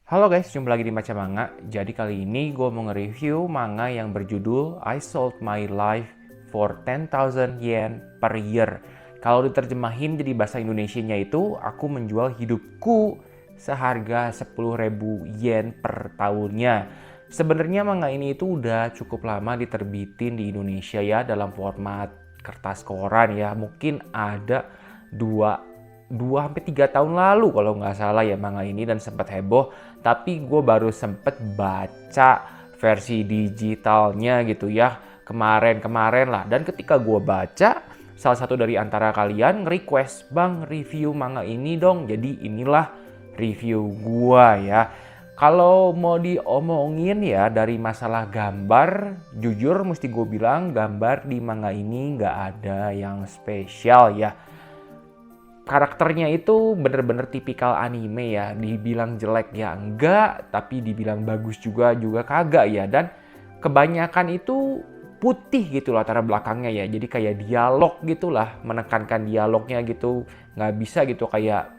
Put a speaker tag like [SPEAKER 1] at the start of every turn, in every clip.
[SPEAKER 1] Halo guys, jumpa lagi di Baca Manga. Jadi kali ini gue mau nge-review manga yang berjudul I Sold My Life for 10,000 yen per year. Kalau diterjemahin jadi bahasa Indonesianya itu, aku menjual hidupku seharga 10.000 yen per tahunnya. Sebenarnya manga ini itu udah cukup lama diterbitin di Indonesia ya, dalam format kertas koran ya. Mungkin ada dua 2 sampai 3 tahun lalu kalau nggak salah ya manga ini, dan sempat heboh, tapi gue baru sempet baca versi digitalnya gitu ya kemarin lah. Dan ketika gue baca, salah satu dari antara kalian nge-request, "Bang, review manga ini dong." Jadi inilah review gue ya. Kalau mau diomongin ya dari masalah gambar, jujur mesti gue bilang gambar di manga ini nggak ada yang spesial ya. Karakternya itu bener-bener tipikal anime ya. Dibilang jelek ya enggak, tapi dibilang bagus juga kagak ya. Dan kebanyakan itu putih gitu latar belakangnya ya. Jadi kayak dialog gitulah, menekankan dialognya gitu. Nggak bisa gitu kayak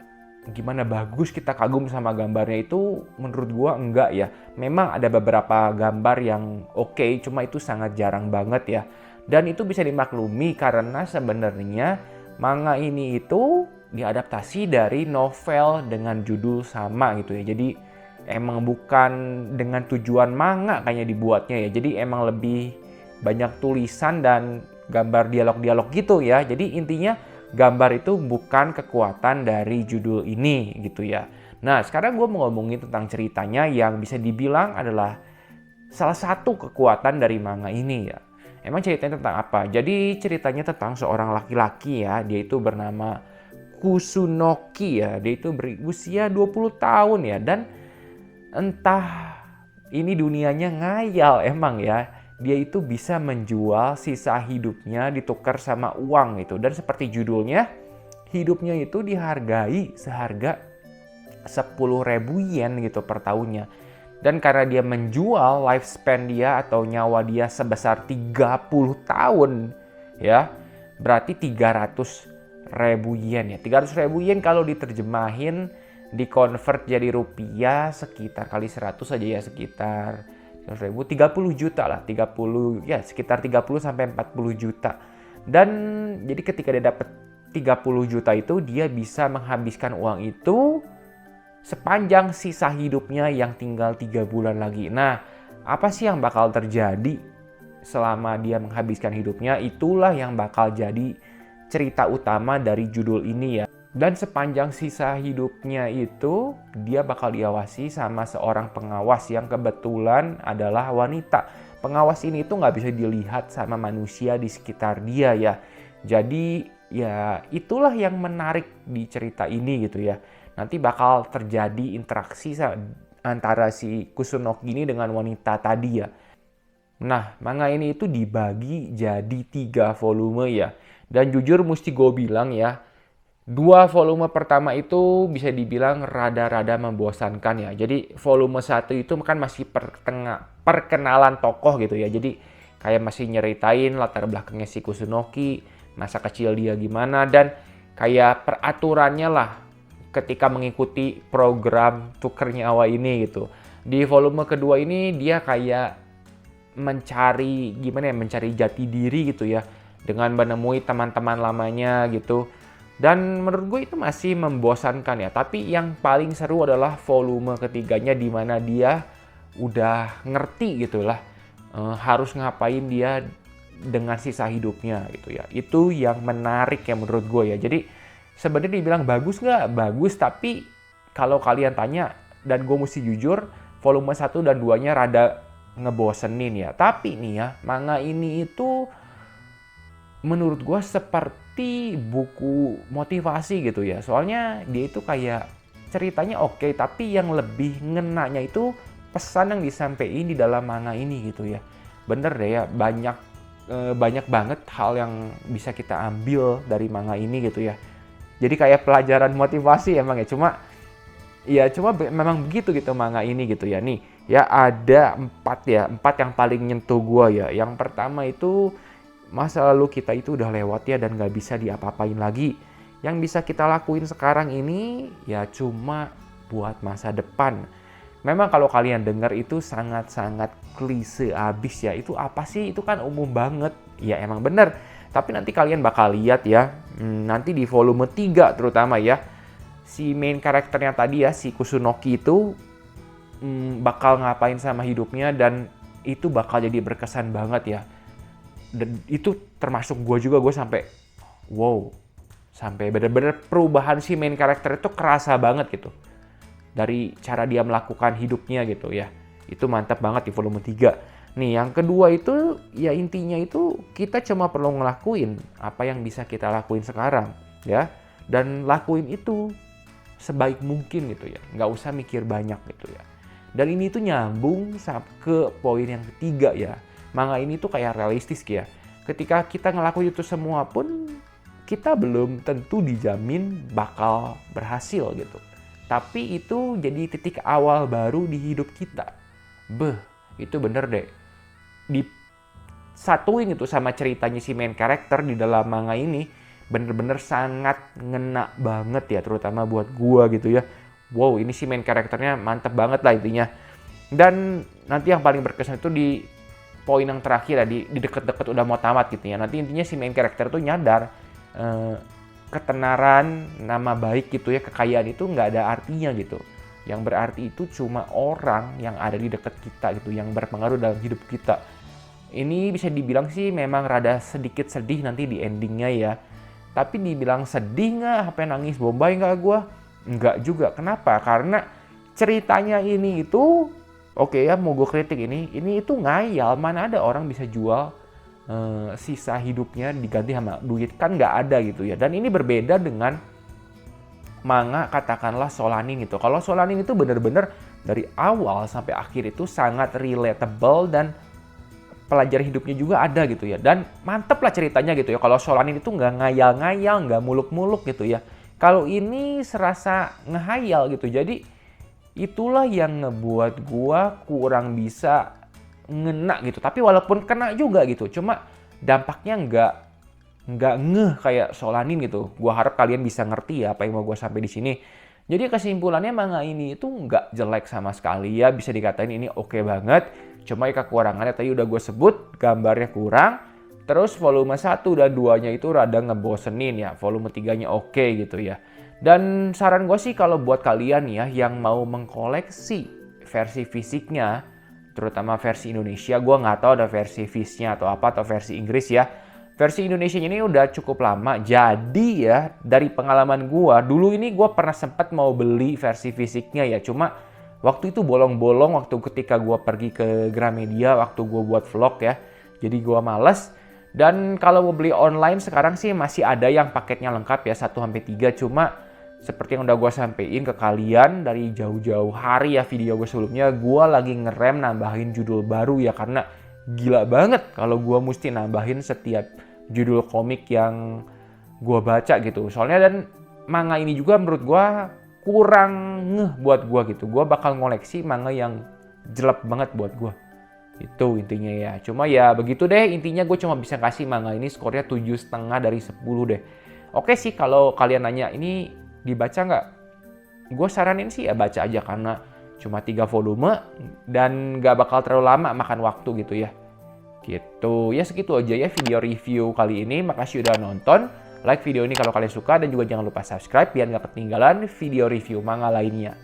[SPEAKER 1] gimana bagus kita kagum sama gambarnya, itu menurut gua enggak ya. Memang ada beberapa gambar yang oke, cuma itu sangat jarang banget ya. Dan itu bisa dimaklumi karena sebenarnya manga ini itu diadaptasi dari novel dengan judul sama gitu ya. Jadi emang bukan dengan tujuan manga kayaknya dibuatnya ya. Jadi emang lebih banyak tulisan dan gambar dialog-dialog gitu ya. Jadi intinya gambar itu bukan kekuatan dari judul ini gitu ya. Nah, sekarang gue mau ngomongin tentang ceritanya yang bisa dibilang adalah salah satu kekuatan dari manga ini ya. Emang ceritanya tentang apa? Jadi ceritanya tentang seorang laki-laki ya. Dia itu bernama Kusunoki ya. Dia itu berusia 20 tahun ya. Dan entah ini dunianya ngayal emang ya. Dia itu bisa menjual sisa hidupnya ditukar sama uang gitu. Dan seperti judulnya, hidupnya itu dihargai seharga 10.000 yen gitu per tahunnya. Dan karena dia menjual lifespan dia atau nyawa dia sebesar 30 tahun ya, berarti 300.000 yen ya. 300.000 yen kalau diterjemahin, dikonvert jadi rupiah sekitar kali 100 aja ya, sekitar 30 juta lah. 30 ya, sekitar 30 sampai 40 juta. Dan jadi ketika dia dapat 30 juta itu, dia bisa menghabiskan uang itu sepanjang sisa hidupnya yang tinggal 3 bulan lagi. Nah, apa sih yang bakal terjadi selama dia menghabiskan hidupnya? Itulah yang bakal jadi cerita utama dari judul ini ya. Dan sepanjang sisa hidupnya itu, dia bakal diawasi sama seorang pengawas yang kebetulan adalah wanita. Pengawas ini tuh nggak bisa dilihat sama manusia di sekitar dia ya. Jadi ya itulah yang menarik di cerita ini gitu ya. Nanti bakal terjadi interaksi antara si Kusunoki ini dengan wanita tadi ya. Nah, manga ini itu dibagi jadi 3 volume ya. Dan jujur mesti gue bilang ya, 2 volume pertama itu bisa dibilang rada-rada membosankan ya. Jadi volume 1 itu kan masih perkenalan tokoh gitu ya. Jadi kayak masih nyeritain latar belakangnya si Kusunoki, masa kecil dia gimana, dan kayak peraturannya lah ketika mengikuti program tuker nyawa ini gitu. Di volume kedua ini dia kayak mencari gimana ya, mencari jati diri gitu ya, dengan menemui teman-teman lamanya gitu. Dan menurut gue itu masih membosankan ya. Tapi yang paling seru adalah volume ketiganya, di mana dia udah ngerti gitu lah harus ngapain dia dengan sisa hidupnya gitu ya. Itu yang menarik ya menurut gue ya. Jadi sebenarnya dibilang bagus nggak? Bagus, tapi kalau kalian tanya dan gue mesti jujur, volume 1 dan 2-nya rada ngebosenin ya. Tapi nih ya, manga ini itu menurut gue seperti buku motivasi gitu ya. Soalnya dia itu kayak ceritanya oke, tapi yang lebih ngenanya itu pesan yang disampaikan di dalam manga ini gitu ya. Bener deh ya, banyak banget hal yang bisa kita ambil dari manga ini gitu ya. Jadi kayak pelajaran motivasi emang ya. Cuma memang begitu gitu manga ini gitu ya. Nih ya, ada 4 yang paling nyentuh gua ya. Yang pertama itu, masa lalu kita itu udah lewat ya dan gak bisa diapa-apain lagi. Yang bisa kita lakuin sekarang ini ya cuma buat masa depan. Memang kalau kalian dengar itu sangat-sangat klise abis ya. Itu apa sih? Itu kan umum banget. Ya emang bener. Tapi nanti kalian bakal lihat ya, nanti di volume 3 terutama ya, si main karakternya tadi ya, si Kusunoki itu bakal ngapain sama hidupnya, dan itu bakal jadi berkesan banget ya. Dan itu termasuk gue juga, gue sampai wow, sampai bener-bener perubahan si main karakter itu kerasa banget gitu. Dari cara dia melakukan hidupnya gitu ya. Itu mantap banget di volume 3. Nih, yang kedua itu, ya intinya itu kita cuma perlu ngelakuin apa yang bisa kita lakuin sekarang, ya. Dan lakuin itu sebaik mungkin gitu ya. Nggak usah mikir banyak gitu ya. Dan ini tuh nyambung ke poin yang ketiga ya. Manga ini tuh kayak realistis ya. Ketika kita ngelakuin itu semua pun, kita belum tentu dijamin bakal berhasil gitu. Tapi itu jadi titik awal baru di hidup kita. Itu bener deh. Disatuin itu sama ceritanya si main karakter di dalam manga ini, bener-bener sangat ngena banget ya, terutama buat gua gitu ya. Wow, ini si main karakternya mantep banget lah intinya. Dan nanti yang paling berkesan itu di poin yang terakhir ya, di deket-deket udah mau tamat gitu ya. Nanti intinya si main karakter tuh nyadar ketenaran, nama baik gitu ya, kekayaan itu nggak ada artinya gitu. Yang berarti itu cuma orang yang ada di dekat kita gitu, yang berpengaruh dalam hidup kita. Ini bisa dibilang sih memang rada sedikit sedih nanti di endingnya ya. Tapi dibilang sedih nggak, sampai nangis bombay nggak gue? Nggak juga. Kenapa? Karena ceritanya ini itu, oke ya, mau gue kritik ini itu ngayal. Mana ada orang bisa jual sisa hidupnya diganti sama duit, kan nggak ada gitu ya. Dan ini berbeda dengan manga katakanlah Solanin gitu. Kalau Solanin itu bener-bener dari awal sampai akhir itu sangat relatable dan pelajaran hidupnya juga ada gitu ya. Dan mantep lah ceritanya gitu ya. Kalau Solanin itu nggak ngayal-ngayal, nggak muluk-muluk gitu ya. Kalau ini serasa ngehayal gitu. Jadi itulah yang ngebuat gua kurang bisa ngena gitu. Tapi walaupun kena juga gitu. Cuma dampaknya nggak ngeh kayak Solanin gitu. Gua harap kalian bisa ngerti ya apa yang mau gua sampai di sini. Jadi kesimpulannya manga ini itu nggak jelek sama sekali ya. Bisa dikatain ini oke banget. Cuma ya kekurangannya tadi udah gue sebut, gambarnya kurang. Terus volume 1 dan 2-nya itu rada ngebosenin ya. Volume 3-nya oke gitu ya. Dan saran gue sih kalau buat kalian ya yang mau mengkoleksi versi fisiknya, terutama versi Indonesia, gue nggak tahu ada versi FIS-nya atau apa, atau versi Inggris ya. Versi Indonesia ini udah cukup lama, jadi ya dari pengalaman gue, dulu ini gue pernah sempat mau beli versi fisiknya ya, cuma waktu itu bolong-bolong waktu ketika gue pergi ke Gramedia, waktu gue buat vlog ya, jadi gue males. Dan kalau mau beli online sekarang sih masih ada yang paketnya lengkap ya, 1-3, cuma seperti yang udah gue sampein ke kalian dari jauh-jauh hari ya video gue sebelumnya, gue lagi ngerem nambahin judul baru ya, karena gila banget kalau gue mesti nambahin setiap judul komik yang gue baca gitu. Soalnya dan manga ini juga menurut gue kurang ngeh buat gue gitu. Gue bakal ngoleksi manga yang jelek banget buat gue. Itu intinya ya. Cuma ya begitu deh, intinya gue cuma bisa kasih manga ini skornya 7,5 dari 10 deh. Oke sih kalau kalian nanya ini dibaca nggak? Gue saranin sih ya baca aja, karena cuma 3 volume dan nggak bakal terlalu lama makan waktu gitu ya. Gitu. Ya segitu aja ya video review kali ini. Makasih udah nonton. Like video ini kalau kalian suka, dan juga jangan lupa subscribe biar nggak ketinggalan video review manga lainnya.